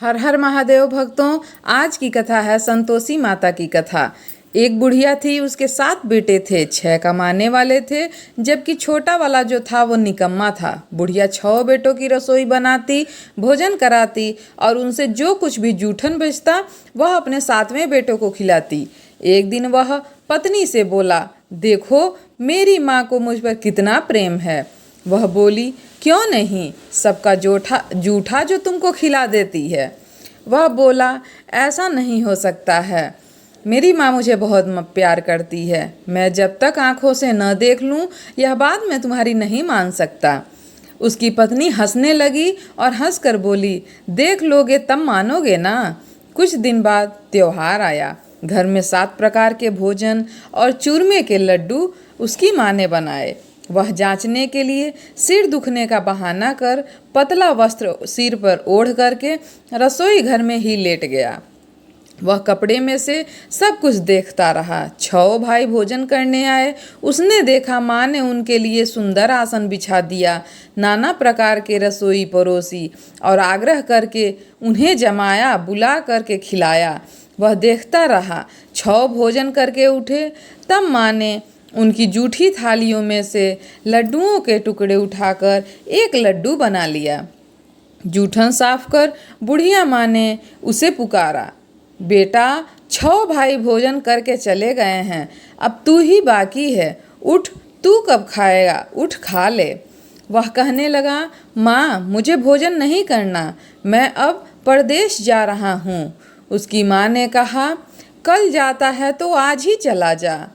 हर हर महादेव भक्तों, आज की कथा है संतोषी माता की कथा। एक बुढ़िया थी, उसके 7 बेटे थे। 6 कमाने वाले थे, जबकि छोटा वाला जो था वो निकम्मा था। बुढ़िया 6 बेटों की रसोई बनाती, भोजन कराती और उनसे जो कुछ भी जूठन बचता वह अपने 7वें बेटों को खिलाती। एक दिन वह पत्नी से बोला, देखो मेरी माँ को मुझ पर कितना प्रेम है। वह बोली, क्यों नहीं, सबका जूठा जो तुमको खिला देती है। वह बोला, ऐसा नहीं हो सकता है, मेरी माँ मुझे बहुत प्यार करती है। मैं जब तक आंखों से न देख लूँ यह बात मैं तुम्हारी नहीं मान सकता। उसकी पत्नी हंसने लगी और हंसकर बोली, देख लोगे तब मानोगे ना। कुछ दिन बाद त्योहार आया। घर में 7 प्रकार के भोजन और चूरमे के लड्डू उसकी माँ ने बनाए। वह जांचने के लिए सिर दुखने का बहाना कर पतला वस्त्र सिर पर ओढ़ करके रसोई घर में ही लेट गया। वह कपड़े में से सब कुछ देखता रहा। 6 भाई भोजन करने आए। उसने देखा माँ ने उनके लिए सुंदर आसन बिछा दिया, नाना प्रकार के रसोई परोसी और आग्रह करके उन्हें जमाया, बुला करके खिलाया। वह देखता रहा। 6 भोजन करके उठे, तब माँ ने उनकी जूठी थालियों में से लड्डुओं के टुकड़े उठाकर एक लड्डू बना लिया। जूठन साफ कर बुढ़िया माँ ने उसे पुकारा, बेटा 6 भाई भोजन करके चले गए हैं, अब तू ही बाकी है, उठ, तू कब खाएगा, उठ खा ले। वह कहने लगा, माँ मुझे भोजन नहीं करना, मैं अब परदेश जा रहा हूँ। उसकी माँ ने कहा, कल जाता है तो आज ही चला जा,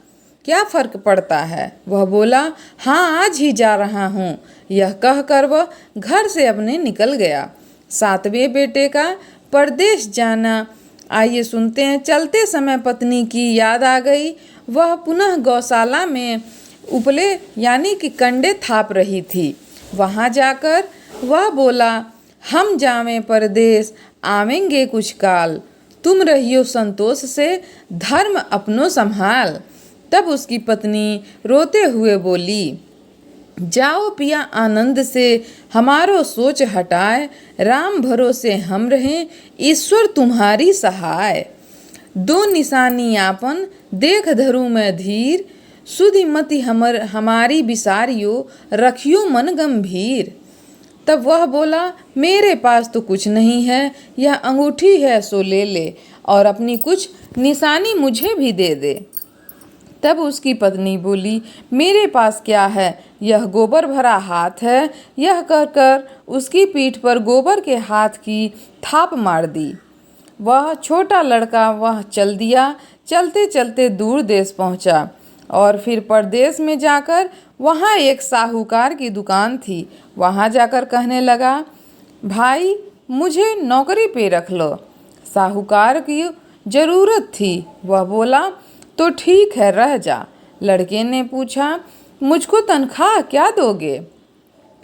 क्या फर्क पड़ता है। वह बोला, हाँ आज ही जा रहा हूँ। यह कहकर वह घर से अपने निकल गया। 7वें बेटे का परदेश जाना। आइए सुनते हैं। चलते समय पत्नी की याद आ गई। वह पुनः गौशाला में उपले यानी कि कंडे थाप रही थी। वहाँ जाकर वह बोला, हम जावें परदेश, आवेंगे कुछ काल, तुम रहियो संतोष से, धर्म अपनो संभाल। तब उसकी पत्नी रोते हुए बोली, जाओ पिया आनंद से, हमारो सोच हटाए, राम भरोसे हम रहें, ईश्वर तुम्हारी सहाय। 2 निशानी आपन देख धरू मैं धीर, सुधि मति हमारी बिसारियो, रखियो मन गंभीर। तब वह बोला, मेरे पास तो कुछ नहीं है, यह अंगूठी है सो ले ले और अपनी कुछ निशानी मुझे भी दे दे। तब उसकी पत्नी बोली, मेरे पास क्या है, यह गोबर भरा हाथ है। यह कहकर उसकी पीठ पर गोबर के हाथ की थाप मार दी। वह छोटा लड़का वह चल दिया। चलते चलते दूर देश पहुंचा और फिर परदेश में जाकर वहाँ एक साहूकार की दुकान थी। वहाँ जाकर कहने लगा, भाई मुझे नौकरी पे रख लो। साहूकार की ज़रूरत थी। वह बोला, तो ठीक है रह जा। लड़के ने पूछा, मुझको तनख्वाह क्या दोगे।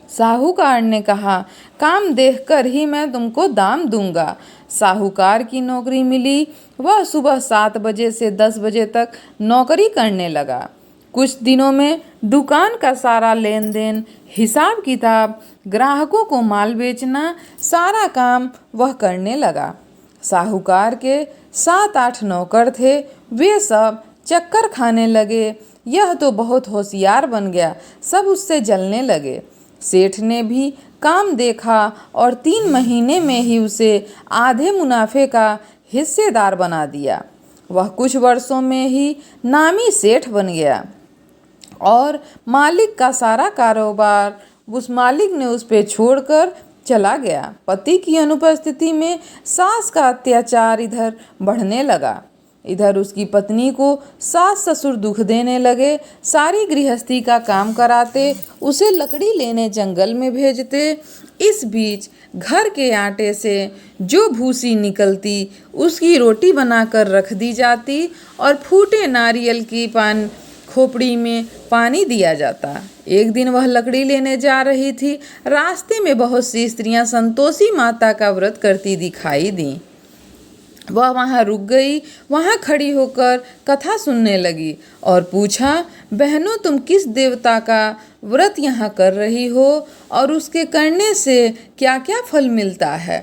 साहूकार ने कहा, काम देखकर ही मैं तुमको दाम दूंगा। साहूकार की नौकरी मिली। वह सुबह 7 बजे से 10 बजे तक नौकरी करने लगा। कुछ दिनों में दुकान का सारा लेन देन, हिसाब किताब, ग्राहकों को माल बेचना, सारा काम वह करने लगा। साहूकार के 7-8 नौकर थे। वे सब चक्कर खाने लगे। यह तो बहुत होशियार बन गया, सब उससे जलने लगे। सेठ ने भी काम देखा और 3 महीने में ही उसे आधे मुनाफे का हिस्सेदार बना दिया। वह कुछ वर्षों में ही नामी सेठ बन गया और मालिक का सारा कारोबार उस मालिक ने उस पे छोड़कर चला गया। पति की अनुपस्थिति में सास का अत्याचार इधर बढ़ने लगा। इधर उसकी पत्नी को सास ससुर दुख देने लगे। सारी गृहस्थी का काम कराते, उसे लकड़ी लेने जंगल में भेजते। इस बीच घर के आटे से जो भूसी निकलती उसकी रोटी बनाकर रख दी जाती और फूटे नारियल की खोपड़ी में पानी दिया जाता। एक दिन वह लकड़ी लेने जा रही थी। रास्ते में बहुत सी स्त्रियां संतोषी माता का व्रत करती दिखाई दी। वह वहाँ रुक गई। वहाँ खड़ी होकर कथा सुनने लगी और पूछा, बहनों तुम किस देवता का व्रत यहाँ कर रही हो और उसके करने से क्या क्या फल मिलता है।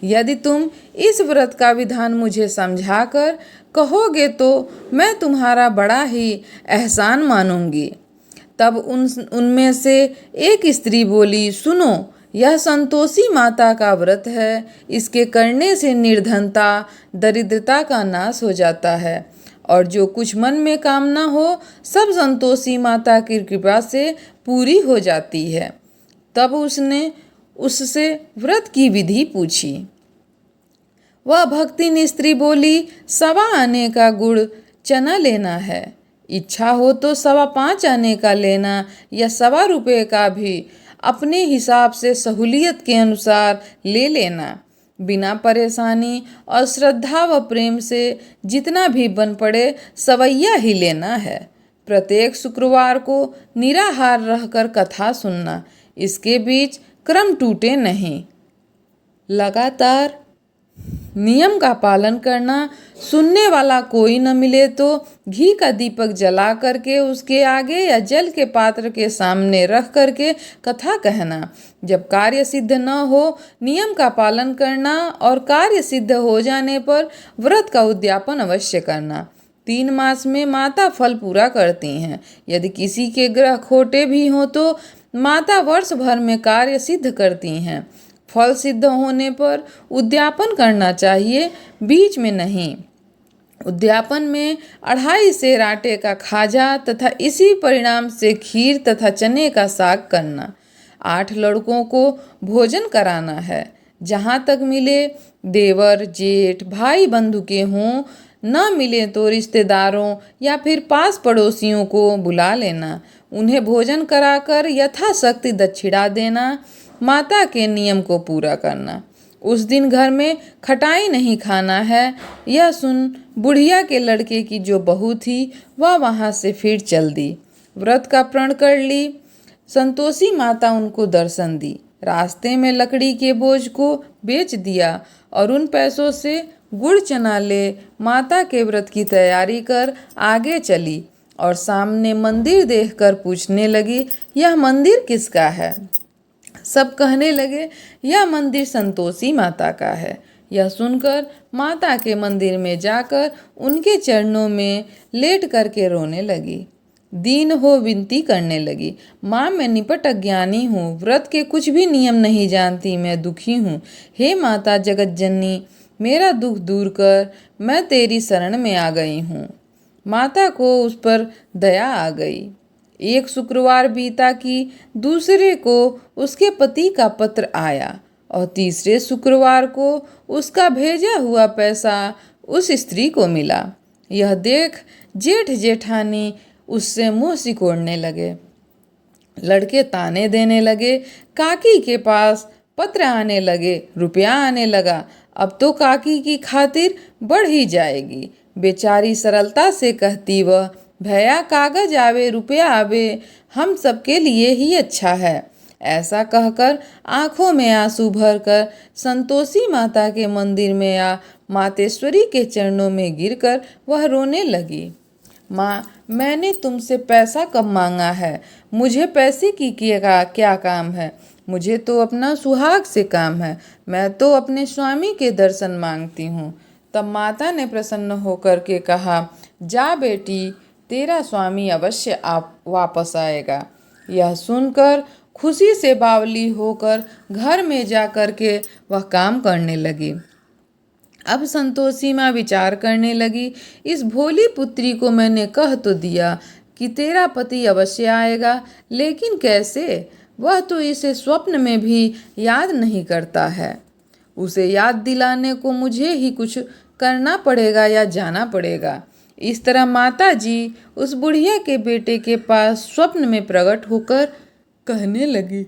यदि तुम इस व्रत का विधान मुझे समझाकर कहोगे तो मैं तुम्हारा बड़ा ही एहसान मानूंगी। तब उनमें से एक स्त्री बोली, सुनो, यह संतोषी माता का व्रत है। इसके करने से निर्धनता, दरिद्रता का नाश हो जाता है और जो कुछ मन में कामना हो सब संतोषी माता की कृपा से पूरी हो जाती है। तब उसने उससे व्रत की विधि पूछी। वह भक्तिन स्त्री बोली, 1.25 आने का गुड़ चना लेना है। इच्छा हो तो 5.25 आने का लेना या 1.25 रुपये का भी अपने हिसाब से सहूलियत के अनुसार ले लेना। बिना परेशानी और श्रद्धा व प्रेम से जितना भी बन पड़े सवैया ही लेना है। प्रत्येक शुक्रवार को निराहार रहकर कथा सुनना, इसके बीच क्रम टूटे नहीं। लगातार नियम का पालन करना। सुनने वाला कोई न मिले तो घी का दीपक जला करके उसके आगे या जल के पात्र के सामने रख करके कथा कहना। जब कार्य सिद्ध न हो नियम का पालन करना और कार्य सिद्ध हो जाने पर व्रत का उद्यापन अवश्य करना। 3 मास में माता फल पूरा करती हैं। यदि किसी के ग्रह खोटे भी हों तो माता वर्ष भर में कार्य सिद्ध करती हैं। फल सिद्ध होने पर उद्यापन करना चाहिए, बीच में नहीं। उद्यापन में 2.5 सेर आटे का खाजा तथा इसी परिणाम से खीर तथा चने का साग करना। 8 लड़कों को भोजन कराना है। जहाँ तक मिले देवर, जेठ, भाई बंधु के हों, न मिले तो रिश्तेदारों या फिर पास पड़ोसियों को बुला लेना। उन्हें भोजन कराकर यथाशक्ति दक्षिणा देना। माता के नियम को पूरा करना। उस दिन घर में खटाई नहीं खाना है। यह सुन बुढ़िया के लड़के की जो बहू थी वह वहाँ से फिर चल दी। व्रत का प्रण कर ली। संतोषी माता उनको दर्शन दी। रास्ते में लकड़ी के बोझ को बेच दिया और उन पैसों से गुड़ चना ले माता के व्रत की तैयारी कर आगे चली और सामने मंदिर देखकर पूछने लगी, यह मंदिर किसका है? सब कहने लगे, यह मंदिर संतोषी माता का है। यह सुनकर माता के मंदिर में जाकर उनके चरणों में लेट करके रोने लगी। दीन हो विनती करने लगी, माँ मैं निपट अज्ञानी हूँ, व्रत के कुछ भी नियम नहीं जानती, मैं दुखी हूँ। हे माता जगत जननी, मेरा दुख दूर कर, मैं तेरी शरण में आ गई हूँ। माता को उस पर दया आ गई। एक शुक्रवार बीता कि दूसरे को उसके पति का पत्र आया और तीसरे शुक्रवार को उसका भेजा हुआ पैसा उस स्त्री को मिला। यह देख जेठ जेठानी उससे मुंह सिकोड़ने लगे। लड़के ताने देने लगे। काकी के पास पत्र आने लगे, रुपया आने लगा। अब तो काकी की खातिर बढ़ ही जाएगी। बेचारी सरलता से कहती, वह भैया कागज आवे रुपया आवे, हम सबके लिए ही अच्छा है। ऐसा कहकर आंखों में आंसू भरकर संतोषी माता के मंदिर में आ मातेश्वरी के चरणों में गिरकर वह रोने लगी। माँ, मैंने तुमसे पैसा कब मांगा है? मुझे पैसे की क्या काम है? मुझे तो अपना सुहाग से काम है। मैं तो अपने स्वामी के दर्शन मांगती हूँ। तब माता ने प्रसन्न होकर के कहा, जा बेटी, तेरा स्वामी अवश्य वापस आएगा। यह सुनकर खुशी से बावली होकर घर में जा कर के वह काम करने लगी। अब संतोषी माँ विचार करने लगी, इस भोली पुत्री को मैंने कह तो दिया कि तेरा पति अवश्य आएगा, लेकिन कैसे? वह तो इसे स्वप्न में भी याद नहीं करता है। उसे याद दिलाने को मुझे ही कुछ करना पड़ेगा या जाना पड़ेगा। इस तरह माता जी उस बुढ़िया के बेटे के पास स्वप्न में प्रकट होकर कहने लगी,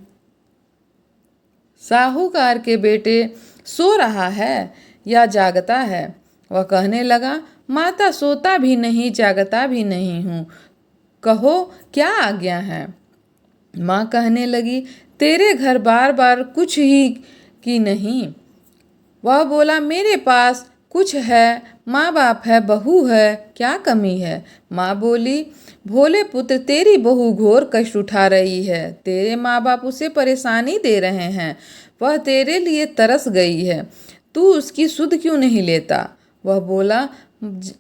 साहूकार के बेटे सो रहा है या जागता है? वह कहने लगा, माता सोता भी नहीं जागता भी नहीं हूँ, कहो क्या आज्ञा है? माँ कहने लगी, तेरे घर बार बार कुछ ही की नहीं। वह बोला, मेरे पास कुछ है, माँ बाप है, बहू है, क्या कमी है? माँ बोली, भोले पुत्र, तेरी बहू घोर कष्ट उठा रही है। तेरे माँ बाप उसे परेशानी दे रहे हैं। वह तेरे लिए तरस गई है। तू उसकी सुध क्यों नहीं लेता?" वह बोला,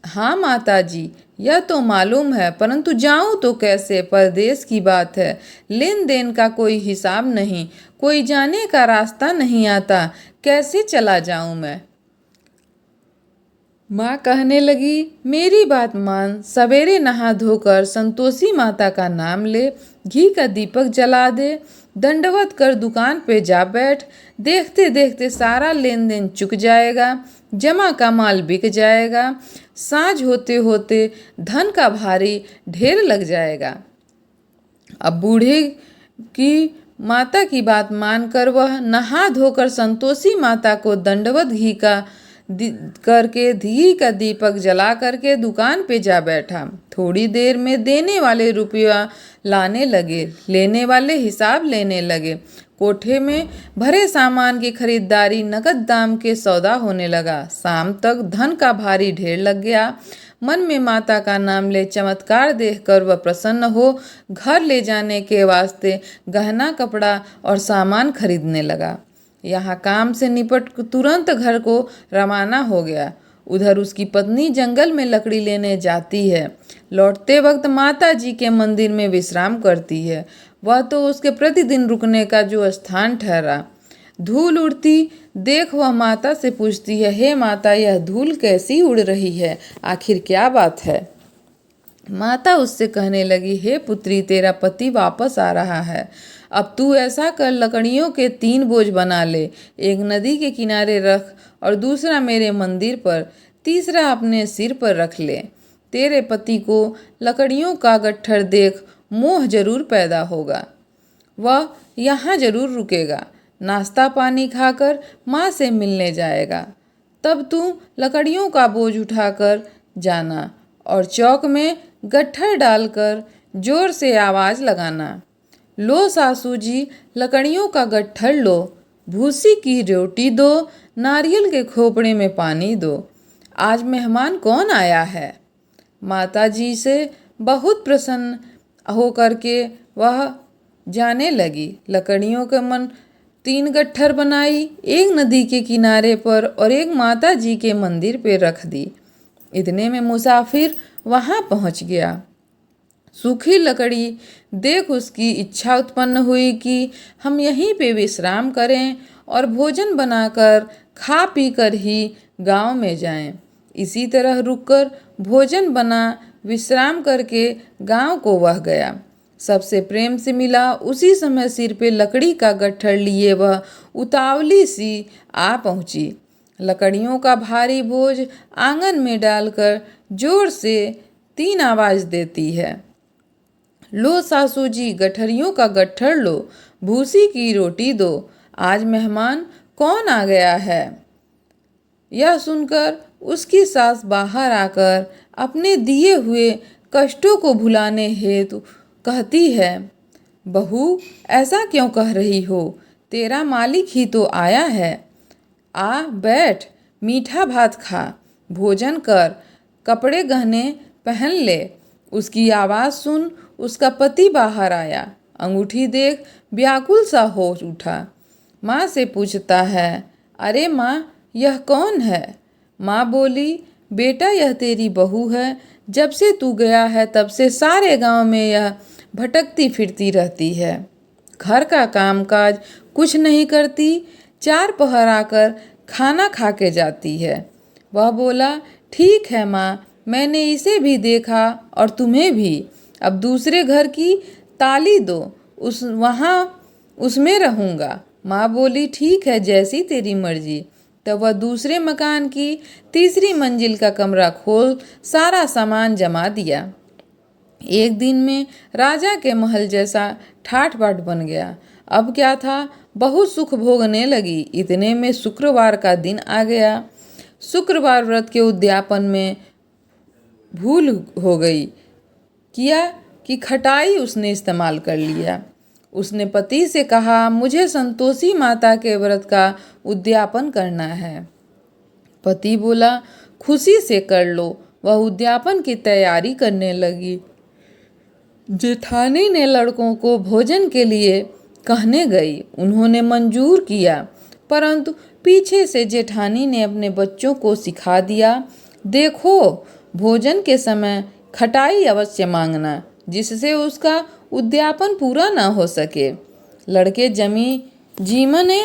"हाँ माता जी, यह तो मालूम है, परंतु जाऊं तो कैसे? परदेश की बात है, लेन देन का कोई हिसाब नहीं, कोई जाने का रास्ता नहीं आता, कैसे चला जाऊं मैं?" माँ कहने लगी, "मेरी बात मान, सवेरे नहा धोकर संतोषी माता का नाम ले, घी का दीपक जला दे, दंडवत कर दुकान पे जा बैठ। देखते देखते सारा लेन देन चुक जाएगा, जमा का माल बिक जाएगा, साँझ होते होते धन का भारी ढेर लग जाएगा।" अब बूढ़े की माता की बात मानकर वह नहा धोकर संतोषी माता को दंडवत करके घी का दीपक जला करके दुकान पे जा बैठा। थोड़ी देर में देने वाले रुपया लाने लगे, लेने वाले हिसाब लेने लगे। कोठे में भरे सामान की खरीदारी नकद दाम के सौदा होने लगा। शाम तक धन का भारी ढेर लग गया। मन में माता का नाम ले चमत्कार देखकर वह प्रसन्न हो घर ले जाने के वास्ते गहना कपड़ा और सामान खरीदने लगा। यहाँ काम से निपट तुरंत घर को रवाना हो गया। उधर उसकी पत्नी जंगल में लकड़ी लेने जाती है। लौटते वक्त माता जी के मंदिर में विश्राम करती है। वह तो उसके प्रतिदिन रुकने का जो स्थान ठहरा। धूल उड़ती देख वह माता से पूछती है, "हे माता, यह धूल कैसी उड़ रही है? आखिर क्या बात है?" माता उससे कहने लगी, "हे पुत्री, तेरा पति वापस आ रहा है। अब तू ऐसा कर, लकड़ियों के 3 बोझ बना ले। एक नदी के किनारे रख और दूसरा मेरे मंदिर पर, तीसरा अपने सिर पर रख ले। तेरे पति को लकड़ियों का गट्ठर देख मोह जरूर पैदा होगा। वह यहाँ जरूर रुकेगा, नाश्ता पानी खाकर माँ से मिलने जाएगा। तब तू लकड़ियों का बोझ उठाकर जाना और चौक में गट्ठर डालकर जोर से आवाज़ लगाना, 'लो सासू जी, लकड़ियों का गट्ठर लो, भूसी की रोटी दो, नारियल के खोपड़े में पानी दो। आज मेहमान कौन आया है?' माता जी से बहुत प्रसन्न होकर के वह जाने लगी। लकड़ियों के 3 गट्ठर बनाई, एक नदी के किनारे पर और एक माता जी के मंदिर पे रख दी। इतने में मुसाफिर वहाँ पहुँच गया। सूखी लकड़ी देख उसकी इच्छा उत्पन्न हुई कि हम यहीं पे विश्राम करें और भोजन बनाकर खा पी कर ही गांव में जाएं। इसी तरह रुककर भोजन बना विश्राम करके गांव को वह गया। सबसे प्रेम से मिला। उसी समय सिर पे लकड़ी का गट्ठर लिए वह उतावली सी आ पहुंची। लकड़ियों का भारी बोझ आंगन में डालकर जोर से 3 आवाज़ देती है, 'लो सासू जी, गठरियों का गट्ठर लो, भूसी की रोटी दो, आज मेहमान कौन आ गया है?' यह सुनकर उसकी सास बाहर आकर अपने दिए हुए कष्टों को भुलाने हेतु कहती है, 'बहू, ऐसा क्यों कह रही हो? तेरा मालिक ही तो आया है। आ बैठ, मीठा भात खा, भोजन कर, कपड़े गहने पहन ले।' उसकी आवाज़ सुन उसका पति बाहर आया। अंगूठी देख व्याकुल सा हो उठा। माँ से पूछता है, "अरे माँ, यह कौन है?" माँ बोली, "बेटा, यह तेरी बहू है। जब से तू गया है तब से सारे गांव में यह भटकती फिरती रहती है। घर का कामकाज कुछ नहीं करती, 4 पहर आकर खाना खा के जाती है।" वह बोला, "ठीक है माँ, मैंने इसे भी देखा और तुम्हें भी। अब दूसरे घर की ताली दो, उसमें रहूँगा।" माँ बोली, "ठीक है, जैसी तेरी मर्जी।" तब वह दूसरे मकान की तीसरी मंजिल का कमरा खोल सारा सामान जमा दिया। एक दिन में राजा के महल जैसा ठाट बाट बन गया। अब क्या था, बहुत सुख भोगने लगी। इतने में शुक्रवार का दिन आ गया। शुक्रवार व्रत के उद्यापन में भूल हो गई किया कि खटाई उसने इस्तेमाल कर लिया। उसने पति से कहा, "मुझे संतोषी माता के व्रत का उद्यापन करना है।" पति बोला, "खुशी से कर लो।" वह उद्यापन की तैयारी करने लगी। जेठानी ने लड़कों को भोजन के लिए कहने गई। उन्होंने मंजूर किया, परंतु पीछे से जेठानी ने अपने बच्चों को सिखा दिया, देखो भोजन के समय खटाई अवश्य मांगना, जिससे उसका उद्यापन पूरा ना हो सके। लड़के जीमने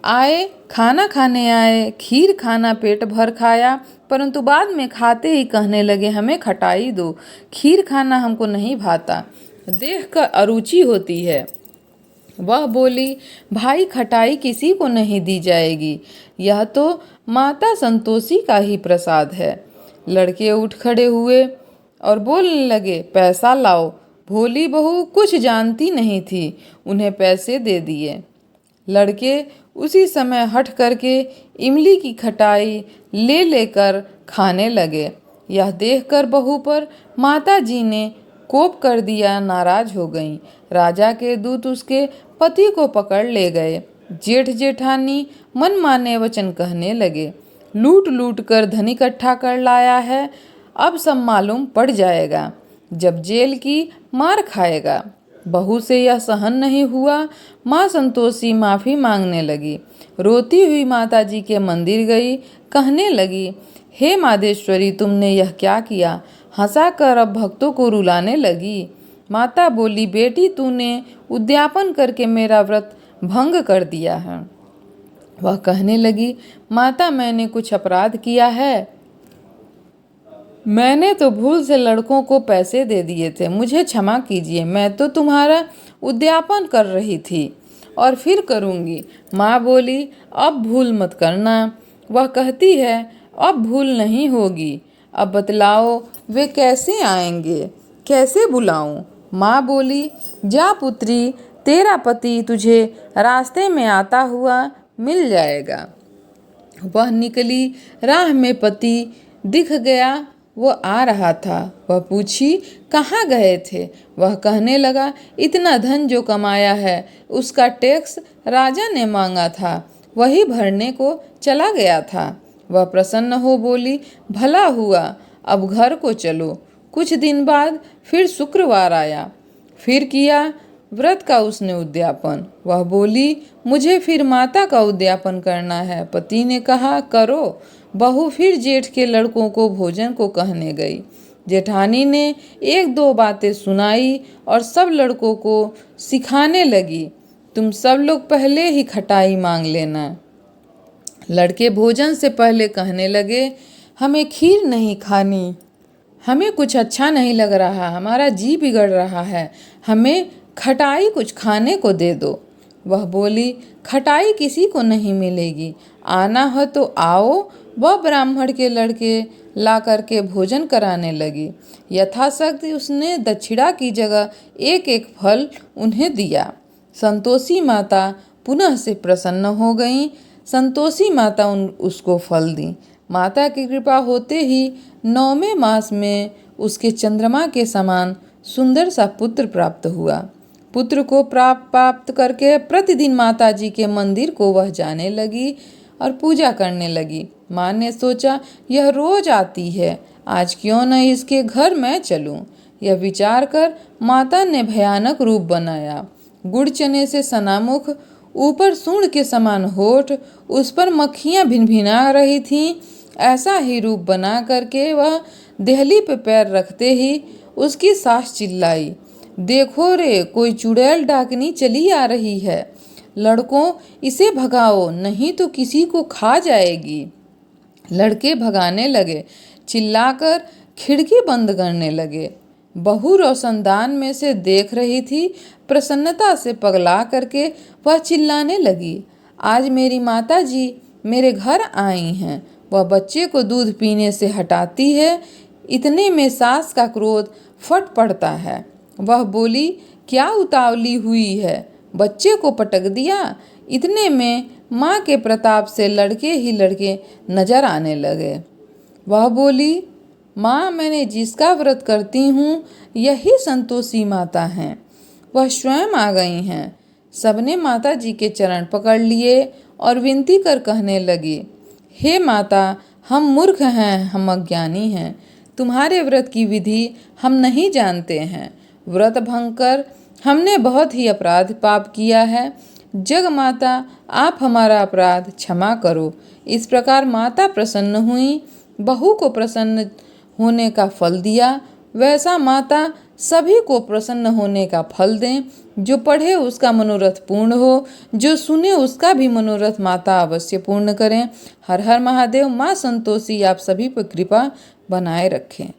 आए, खाना खाने आए, खीर खाना पेट भर खाया, परंतु बाद में खाते ही कहने लगे, हमें खटाई दो, खीर खाना हमको नहीं भाता, देख कर अरुचि होती है। वह बोली, भाई खटाई किसी को नहीं दी जाएगी, यह तो माता संतोषी का ही प्रसाद है। लड़के उठ खड़े हुए और बोलने लगे, पैसा लाओ। भोली बहू कुछ जानती नहीं थी, उन्हें पैसे दे दिए। लड़के उसी समय हट करके इमली की खटाई ले लेकर खाने लगे। यह देखकर बहू पर माता जी ने कोप कर दिया, नाराज हो गईं। राजा के दूत उसके पति को पकड़ ले गए। जेठ जेठानी मनमाने वचन कहने लगे, लूट लूट कर धन इकट्ठा कर लाया है, अब सब मालूम पड़ जाएगा, जब जेल की मार खाएगा। बहू से यह सहन नहीं हुआ। माँ संतोषी माफ़ी मांगने लगी। रोती हुई माता जी के मंदिर गई, कहने लगी, हे मादेश्वरी, तुमने यह क्या किया? हंसा कर अब भक्तों को रुलाने लगी। माता बोली, बेटी तूने उद्यापन करके मेरा व्रत भंग कर दिया है। वह कहने लगी, माता मैंने कुछ अपराध किया है? मैंने तो भूल से लड़कों को पैसे दे दिए थे, मुझे क्षमा कीजिए, मैं तो तुम्हारा उद्यापन कर रही थी और फिर करूँगी। माँ बोली, अब भूल मत करना। वह कहती है, अब भूल नहीं होगी, अब बतलाओ वे कैसे आएंगे, कैसे बुलाऊं? माँ बोली, जा पुत्री, तेरा पति तुझे रास्ते में आता हुआ मिल जाएगा। वह निकली, राह में पति दिख गया, वो आ रहा था। वह पूछी, कहाँ गए थे? वह कहने लगा, इतना धन जो कमाया है उसका टैक्स राजा ने मांगा था, वही भरने को चला गया था। वह प्रसन्न हो बोली, भला हुआ, अब घर को चलो। कुछ दिन बाद फिर शुक्रवार आया, फिर किया व्रत का उसने उद्यापन। वह बोली, मुझे फिर माता का उद्यापन करना है। पति ने कहा, करो। बहू फिर जेठ के लड़कों को भोजन को कहने गई। जेठानी ने एक दो बातें सुनाई और सब लड़कों को सिखाने लगी, तुम सब लोग पहले ही खटाई मांग लेना। लड़के भोजन से पहले कहने लगे, हमें खीर नहीं खानी, हमें कुछ अच्छा नहीं लग रहा, हमारा जी बिगड़ रहा है, हमें खटाई कुछ खाने को दे दो। वह बोली, खटाई किसी को नहीं मिलेगी, आना हो तो आओ। वह ब्राह्मण के लड़के ला करके भोजन कराने लगी। यथाशक्ति उसने दक्षिणा की जगह एक एक फल उन्हें दिया। संतोषी माता पुनः से प्रसन्न हो गईं। संतोषी माता उसको फल दी। माता की कृपा होते ही 9वें मास में उसके चंद्रमा के समान सुंदर सा पुत्र प्राप्त हुआ। पुत्र को प्राप्त करके प्रतिदिन माता जी के मंदिर को वह जाने लगी और पूजा करने लगी। माँ ने सोचा, यह रोज आती है, आज क्यों न इसके घर मैं चलूं। यह विचार कर माता ने भयानक रूप बनाया। गुड़ चने से सनामुख, ऊपर सूंड के समान होठ, उस पर मक्खियाँ भिनभिना रही थीं। ऐसा ही रूप बना करके वह देहली पे पैर रखते ही उसकी सास चिल्लाई, देखो रे, कोई चुड़ैल डाकनी चली आ रही है, लड़कों इसे भगाओ, नहीं तो किसी को खा जाएगी। लड़के भगाने लगे, चिल्लाकर खिड़की बंद करने लगे। बहू रोशनदान में से देख रही थी। प्रसन्नता से पगला करके वह चिल्लाने लगी, आज मेरी माता जी मेरे घर आई हैं। वह बच्चे को दूध पीने से हटाती है, इतने में सास का क्रोध फट पड़ता है। वह बोली, क्या उतावली हुई है, बच्चे को पटक दिया। इतने में माँ के प्रताप से लड़के ही लड़के नजर आने लगे। वह बोली, माँ, मैंने जिसका व्रत करती हूँ यही संतोषी माता हैं। वह स्वयं आ गई हैं। सबने माता जी के चरण पकड़ लिए और विनती कर कहने लगी, हे माता, हम मूर्ख हैं, हम अज्ञानी हैं, तुम्हारे व्रत की विधि हम नहीं जानते हैं। व्रत भंग कर हमने बहुत ही अपराध पाप किया है। जग माता आप हमारा अपराध क्षमा करो। इस प्रकार माता प्रसन्न हुई, बहू को प्रसन्न होने का फल दिया। वैसा माता सभी को प्रसन्न होने का फल दें। जो पढ़े उसका मनोरथ पूर्ण हो, जो सुने उसका भी मनोरथ माता अवश्य पूर्ण करें। हर हर महादेव। माँ संतोषी आप सभी पर कृपा बनाए रखें।